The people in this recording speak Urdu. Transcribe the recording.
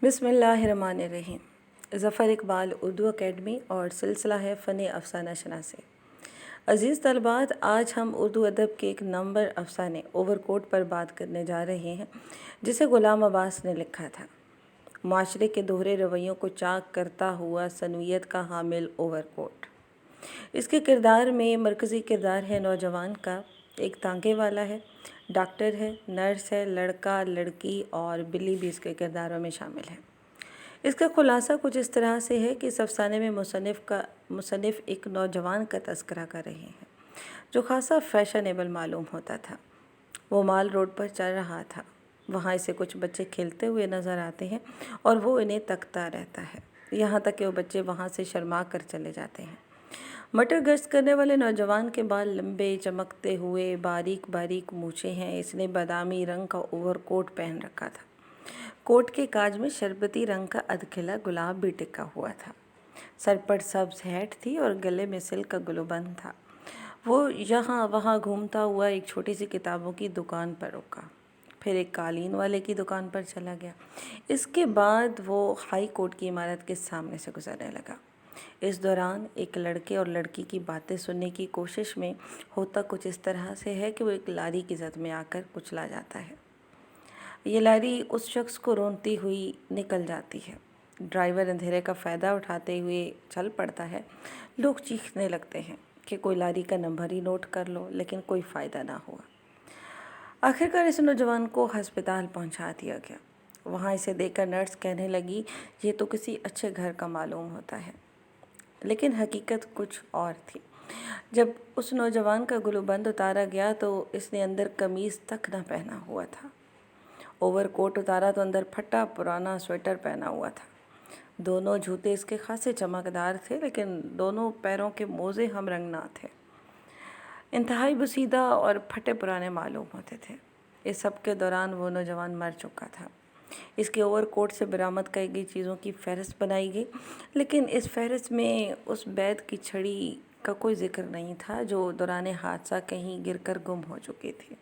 بسم اللہ الرحمن الرحیم۔ ظفر اقبال اردو اکیڈمی اور سلسلہ ہے فن افسانہ شناسی۔ عزیز طلبات، آج ہم اردو ادب کے ایک نمبر افسانے اوور کوٹ پر بات کرنے جا رہے ہیں، جسے غلام عباس نے لکھا تھا۔ معاشرے کے دوہرے رویوں کو چاک کرتا ہوا سنویت کا حامل اوور کوٹ۔ اس کے کردار میں مرکزی کردار ہے نوجوان کا، ایک تانکے والا ہے، ڈاکٹر ہے، نرس ہے، لڑکا، لڑکی اور بلی بھی اس کے کرداروں میں شامل ہے۔ اس کا خلاصہ کچھ اس طرح سے ہے کہ اس افسانے میں مصنف ایک نوجوان کا تذکرہ کر رہے ہیں جو خاصا فیشنیبل معلوم ہوتا تھا۔ وہ مال روڈ پر چل رہا تھا، وہاں اسے کچھ بچے کھیلتے ہوئے نظر آتے ہیں اور وہ انہیں تکتا رہتا ہے، یہاں تک کہ وہ بچے وہاں سے شرما کر چلے جاتے ہیں۔ مٹر گشت کرنے والے نوجوان کے بال لمبے چمکتے ہوئے باریک باریک مونچھیں ہیں۔ اس نے بادامی رنگ کا اوور کوٹ پہن رکھا تھا۔ کوٹ کے کاج میں شربتی رنگ کا ادکھلا گلاب بھی ٹکا ہوا تھا۔ سر پر سبز ہیٹ تھی اور گلے میں سلک کا گلوبند تھا۔ وہ یہاں وہاں گھومتا ہوا ایک چھوٹی سی کتابوں کی دکان پر رکا، پھر ایک قالین والے کی دکان پر چلا گیا۔ اس کے بعد وہ ہائی کورٹ کی عمارت کے سامنے سے گزرنے لگا۔ اس دوران ایک لڑکے اور لڑکی کی باتیں سننے کی کوشش میں ہوتا کچھ اس طرح سے ہے کہ وہ ایک لاری کی زد میں آ کر کچلا جاتا ہے۔ یہ لاری اس شخص کو رونتی ہوئی نکل جاتی ہے۔ ڈرائیور اندھیرے کا فائدہ اٹھاتے ہوئے چل پڑتا ہے۔ لوگ چیخنے لگتے ہیں کہ کوئی لاری کا نمبر ہی نوٹ کر لو، لیکن کوئی فائدہ نہ ہوا۔ آخرکار اس نوجوان کو ہسپتال پہنچا دیا گیا۔ وہاں اسے دیکھ کر نرس کہنے لگی، یہ تو کسی اچھے گھر کا معلوم ہوتا ہے، لیکن حقیقت کچھ اور تھی۔ جب اس نوجوان کا گلوبند اتارا گیا تو اس نے اندر قمیض تک نہ پہنا ہوا تھا۔ اوور کوٹ اتارا تو اندر پھٹا پرانا سویٹر پہنا ہوا تھا۔ دونوں جوتے اس کے خاصے چمکدار تھے، لیکن دونوں پیروں کے موزے ہم رنگ نہ تھے، انتہائی بسیدہ اور پھٹے پرانے معلوم ہوتے تھے۔ اس سب کے دوران وہ نوجوان مر چکا تھا۔ اس کے اوور کوٹ سے برآمد کی گئی چیزوں کی فہرست بنائی گئی، لیکن اس فہرست میں اس بیت کی چھڑی کا کوئی ذکر نہیں تھا جو دوران حادثہ کہیں گر کر گم ہو چکی تھی۔